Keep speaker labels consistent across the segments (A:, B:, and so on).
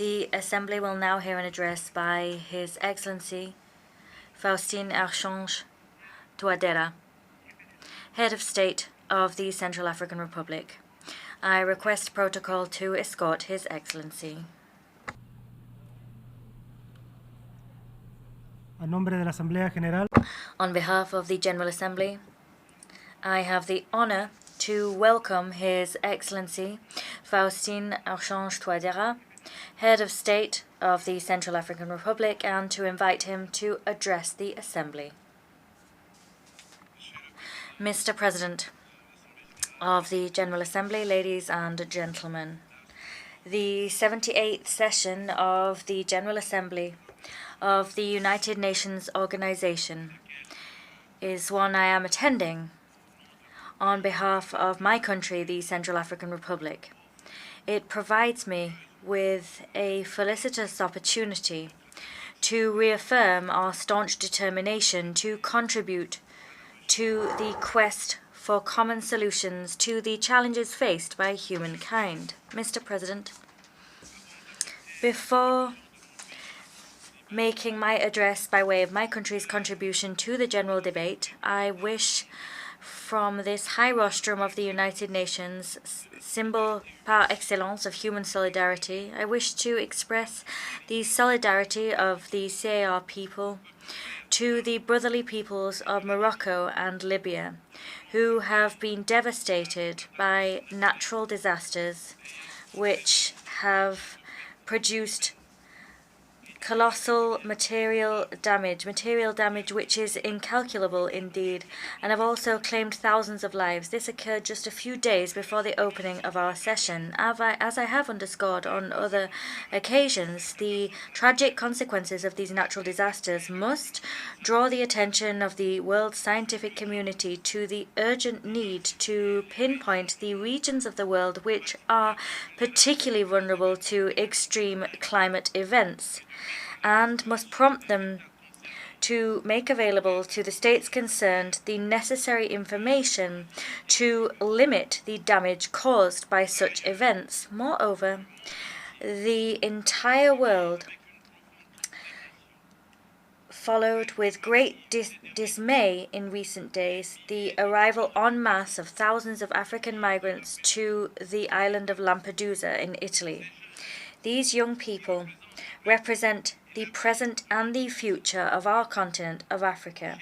A: The Assembly will now hear an address by His Excellency Faustin-Archange Touadéra, Head of State of the Central African Republic. I request protocol to escort His Excellency.
B: A nombre de la Asamblea General.
A: On behalf of the General Assembly, I have the honor to welcome His Excellency Faustin-Archange Touadéra, Head of State of the Central African Republic, and to invite him to address the Assembly. Mr. President of the General Assembly, ladies and gentlemen, the 78th session of the General Assembly of the United Nations Organization is one I am attending on behalf of my country, the Central African Republic. It provides me with a felicitous opportunity to reaffirm our staunch determination to contribute to the quest for common solutions to the challenges faced by humankind. Mr. President, before making my address by way of my country's contribution to the general debate, I wish from this high rostrum of the United Nations, symbol par excellence of human solidarity, I wish to express the solidarity of the CAR people to the brotherly peoples of Morocco and Libya, who have been devastated by natural disasters which have produced colossal material damage which is incalculable indeed, and have also claimed thousands of lives. This occurred just a few days before the opening of our session. As I have underscored on other occasions, the tragic consequences of these natural disasters must draw the attention of the world scientific community to the urgent need to pinpoint the regions of the world which are particularly vulnerable to extreme climate events, and must prompt them to make available to the states concerned the necessary information to limit the damage caused by such events. Moreover, the entire world followed with great dismay in recent days the arrival en masse of thousands of African migrants to the island of Lampedusa in Italy. These young people represent the present and the future of our continent of Africa.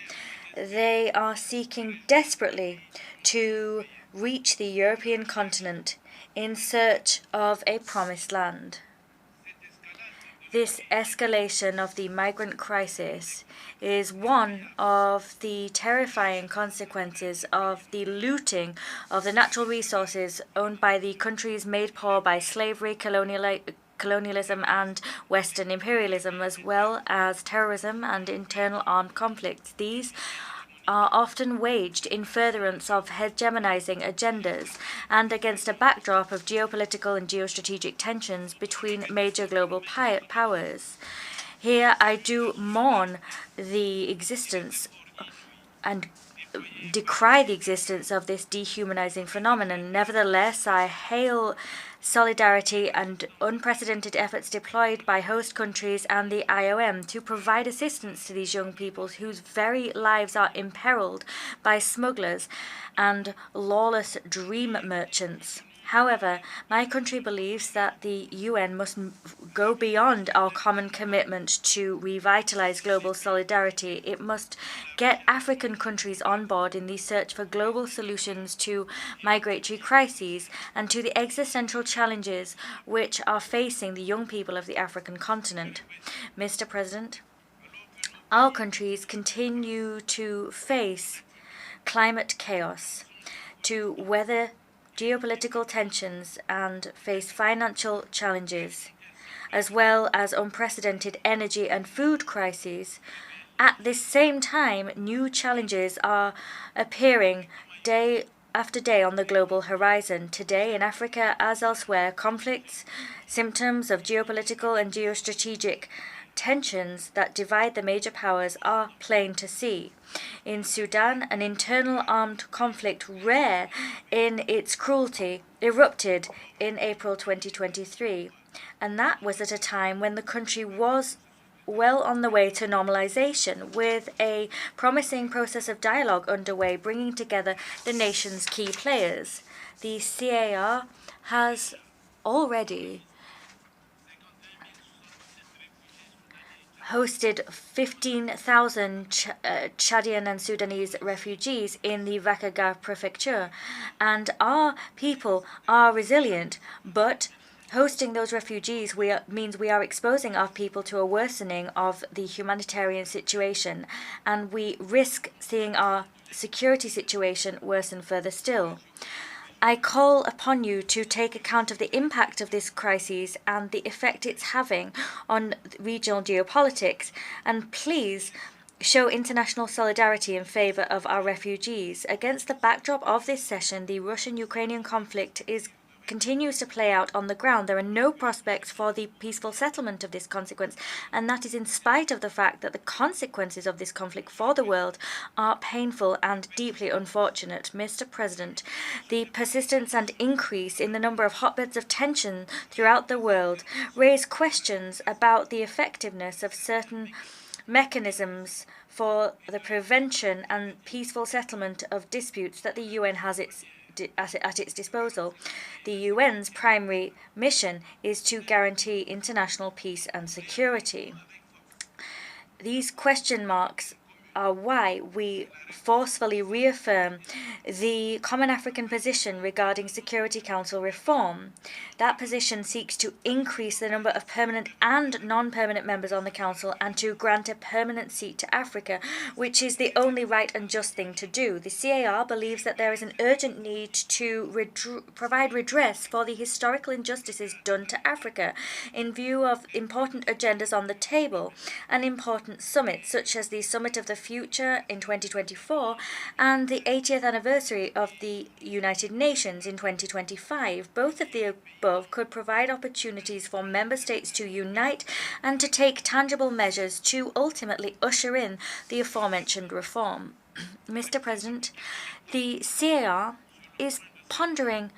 A: They are seeking desperately to reach the European continent in search of a promised land. This escalation of the migrant crisis is one of the terrifying consequences of the looting of the natural resources owned by the countries made poor by slavery, colonialism and Western imperialism, as well as terrorism and internal armed conflicts. These are often waged in furtherance of hegemonizing agendas and against a backdrop of geopolitical and geostrategic tensions between major global powers. Here I do mourn the existence and decry the existence of this dehumanizing phenomenon. Nevertheless, I hail solidarity and unprecedented efforts deployed by host countries and the IOM to provide assistance to these young people whose very lives are imperiled by smugglers and lawless dream merchants. However, my country believes that the UN must go beyond our common commitment to revitalize global solidarity. It must get African countries on board in the search for global solutions to migratory crises and to the existential challenges which are facing the young people of the African continent. Mr. President, our countries continue to face climate chaos, to weather geopolitical tensions and face financial challenges, as well as unprecedented energy and food crises. At this same time, new challenges are appearing day after day on the global horizon. Today, in Africa as elsewhere, conflicts, symptoms of geopolitical and geostrategic tensions that divide the major powers are plain to see. In Sudan, an internal armed conflict rare in its cruelty erupted in April 2023. And that was at a time when the country was well on the way to normalization, with a promising process of dialogue underway, bringing together the nation's key players. The CAR has already hosted 15,000 Chadian and Sudanese refugees in the Vakaga prefecture, and our people are resilient, but hosting those refugees means we are exposing our people to a worsening of the humanitarian situation, and we risk seeing our security situation worsen further still. I call upon you to take account of the impact of this crisis and the effect it's having on regional geopolitics, and please show international solidarity in favor of our refugees. Against the backdrop of this session, the Russian-Ukrainian conflict continues to play out on the ground. There are no prospects for the peaceful settlement of this consequence, and that is in spite of the fact that the consequences of this conflict for the world are painful and deeply unfortunate. Mr. President, the persistence and increase in the number of hotbeds of tension throughout the world raise questions about the effectiveness of certain mechanisms for the prevention and peaceful settlement of disputes that the UN has at its disposal. The UN's primary mission is to guarantee international peace and security. These question marks are why we forcefully reaffirm the Common African position regarding Security Council reform. That position seeks to increase the number of permanent and non-permanent members on the Council and to grant a permanent seat to Africa, which is the only right and just thing to do. The CAR believes that there is an urgent need to provide redress for the historical injustices done to Africa in view of important agendas on the table and important summits, such as the Summit of the Future in 2024 and the 80th anniversary of the United Nations in 2025. Both of the above could provide opportunities for member states to unite and to take tangible measures to ultimately usher in the aforementioned reform. Mr. President, the CAR is pondering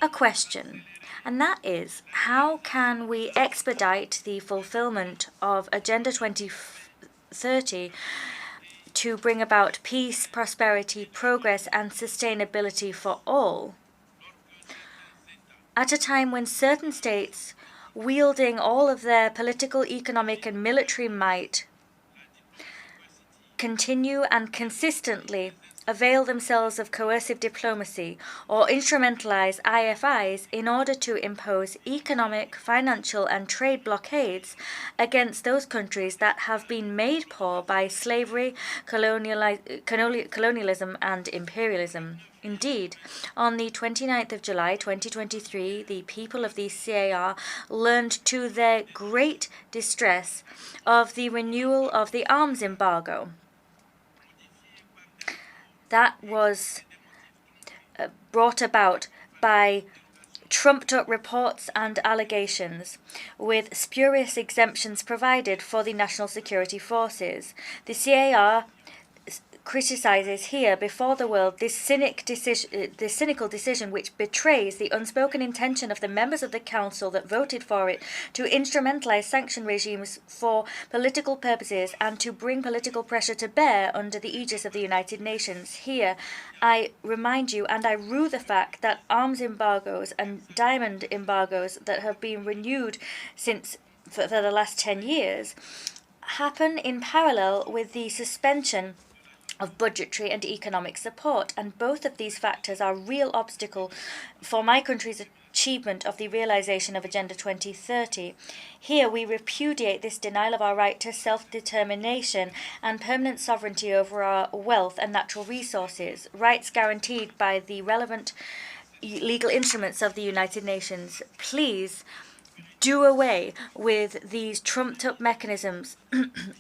A: a question, and that is, how can we expedite the fulfillment of Agenda 2030 to bring about peace, prosperity, progress, and sustainability for all, at a time when certain states, wielding all of their political, economic, and military might, continue and consistently avail themselves of coercive diplomacy or instrumentalize IFIs in order to impose economic, financial, and trade blockades against those countries that have been made poor by slavery, colonialism, and imperialism. Indeed, on the 29th of July 2023, the people of the CAR learned to their great distress of the renewal of the arms embargo. That was brought about by trumped-up reports and allegations, with spurious exemptions provided for the national security forces. The CAR criticizes here before the world this cynical decision which betrays the unspoken intention of the members of the Council that voted for it to instrumentalize sanction regimes for political purposes and to bring political pressure to bear under the aegis of the United Nations. Here, I remind you and I rue the fact that arms embargoes and diamond embargoes that have been renewed for the last 10 years happen in parallel with the suspension of budgetary and economic support, and both of these factors are real obstacle for my country's achievement of the realization of Agenda 2030. Here we repudiate this denial of our right to self-determination and permanent sovereignty over our wealth and natural resources, rights guaranteed by the relevant legal instruments of the United Nations. Please do away with these trumped-up mechanisms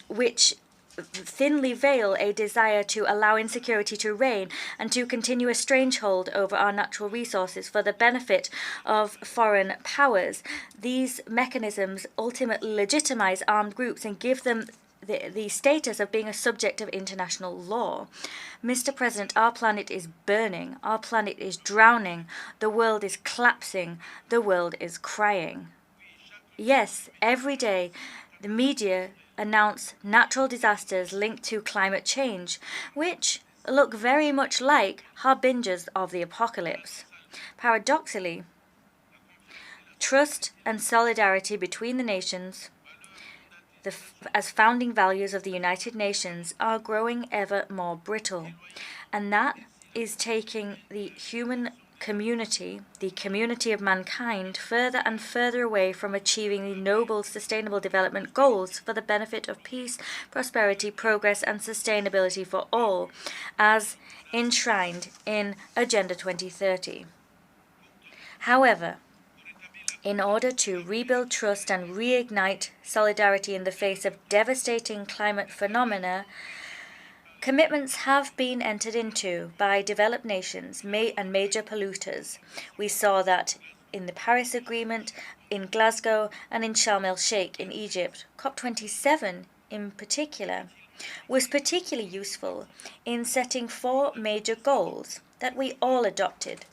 A: which thinly veil a desire to allow insecurity to reign and to continue a stranglehold over our natural resources for the benefit of foreign powers. These mechanisms ultimately legitimize armed groups and give them the status of being a subject of international law. Mr. President, our planet is burning, our planet is drowning, the world is collapsing, the world is crying. Yes, every day the media announce natural disasters linked to climate change, which look very much like harbingers of the apocalypse. Paradoxically, trust and solidarity between the nations, as founding values of the United Nations, are growing ever more brittle. And that is taking the human community, the community of mankind, further and further away from achieving the noble sustainable development goals for the benefit of peace, prosperity, progress and sustainability for all, as enshrined in Agenda 2030. However, in order to rebuild trust and reignite solidarity in the face of devastating climate phenomena, commitments have been entered into by developed nations and major polluters. We saw that in the Paris Agreement, in Glasgow, and in Sharm el-Sheikh in Egypt. COP27, in particular, was particularly useful in setting 4 major goals that we all adopted,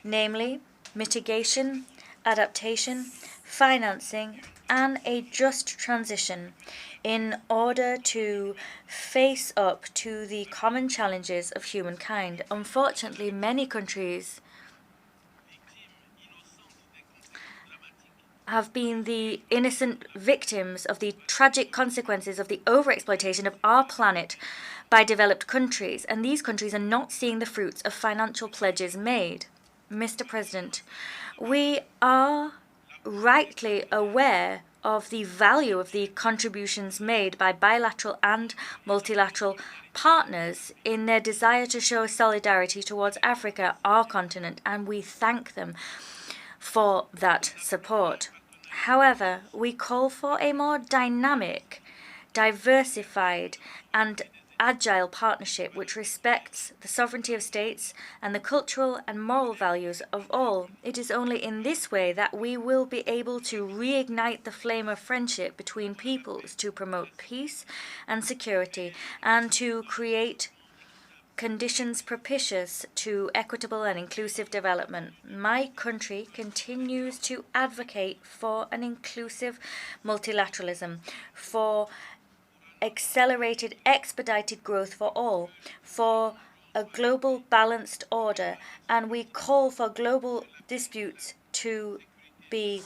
A: namely mitigation, adaptation, financing, and a just transition in order to face up to the common challenges of humankind. Unfortunately, many countries have been the innocent victims of the tragic consequences of the overexploitation of our planet by developed countries, and these countries are not seeing the fruits of financial pledges made. Mr. President, we are rightly aware of the value of the contributions made by bilateral and multilateral partners in their desire to show solidarity towards Africa, our continent, and we thank them for that support. However, we call for a more dynamic, diversified, and agile partnership which respects the sovereignty of states and the cultural and moral values of all. It is only in this way that we will be able to reignite the flame of friendship between peoples, to promote peace and security, and to create conditions propitious to equitable and inclusive development. My country continues to advocate for an inclusive multilateralism, for accelerated, expedited growth for all, for a global balanced order, and we call for global disputes to be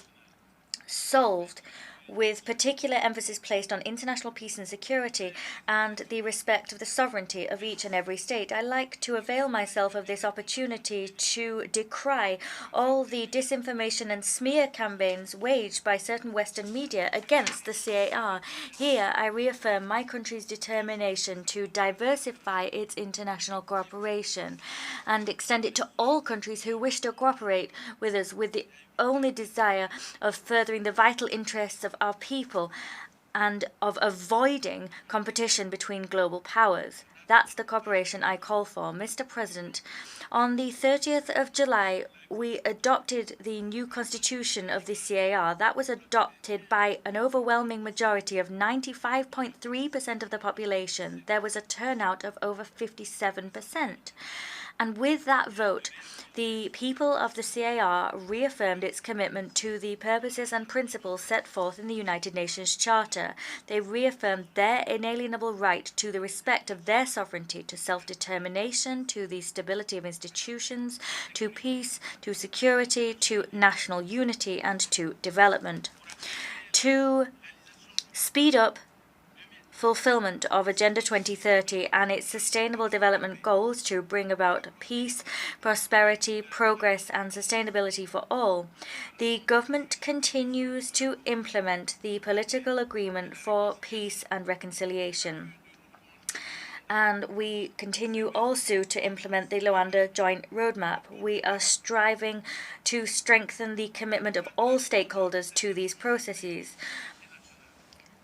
A: solved with particular emphasis placed on international peace and security and the respect of the sovereignty of each and every state. I like to avail myself of this opportunity to decry all the disinformation and smear campaigns waged by certain Western media against the CAR. Here, I reaffirm my country's determination to diversify its international cooperation and extend it to all countries who wish to cooperate with us with the only desire of furthering the vital interests of our people and of avoiding competition between global powers. That's the cooperation I call for. Mr. President, on the 30th of July, we adopted the new constitution of the CAR. That was adopted by an overwhelming majority of 95.3% of the population. There was a turnout of over 57%. And with that vote, the people of the CAR reaffirmed its commitment to the purposes and principles set forth in the United Nations Charter. They reaffirmed their inalienable right to the respect of their sovereignty, to self-determination, to the stability of institutions, to peace, to security, to national unity, and to development. To speed up fulfillment of Agenda 2030 and its sustainable development goals to bring about peace, prosperity, progress and sustainability for all, the government continues to implement the political agreement for peace and reconciliation. And we continue also to implement the Luanda Joint Roadmap. We are striving to strengthen the commitment of all stakeholders to these processes.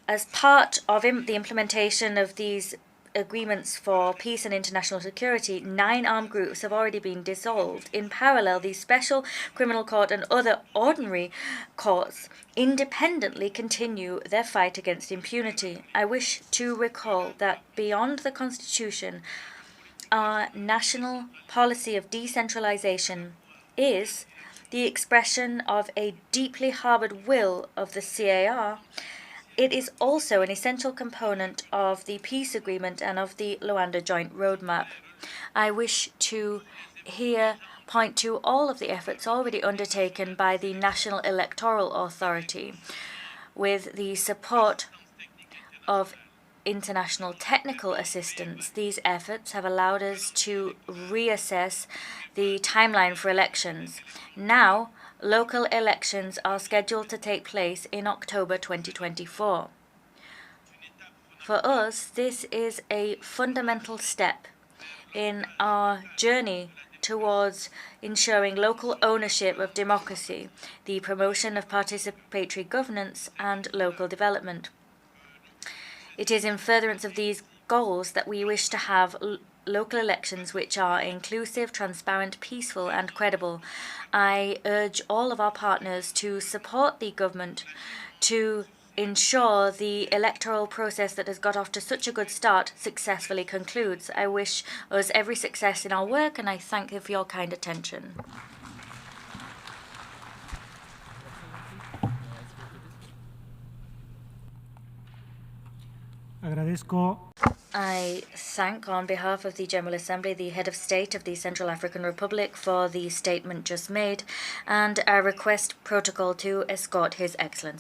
A: As part of the implementation of these agreements for peace and international security, 9 armed groups have already been dissolved. In parallel, the Special Criminal Court and other ordinary courts independently continue their fight against impunity. I wish to recall that beyond the Constitution, our national policy of decentralization is the expression of a deeply harbored will of the CAR, it is also an essential component of the peace agreement and of the Luanda Joint Roadmap. I wish to here point to all of the efforts already undertaken by the National Electoral Authority with the support of international technical assistance. These efforts have allowed us to reassess the timeline for elections. Now, local elections are scheduled to take place in October 2024. For us, this is a fundamental step in our journey towards ensuring local ownership of democracy, the promotion of participatory governance, and local development. It is in furtherance of these goals that we wish to have local elections which are inclusive, transparent, peaceful, and credible. I urge all of our partners to support the government to ensure the electoral process that has got off to such a good start successfully concludes. I wish us every success in our work, and I thank you for your kind attention.
B: Agradezco
A: I thank, on behalf of the General Assembly, the Head of State of the Central African Republic for the statement just made, and I request protocol to escort His Excellency.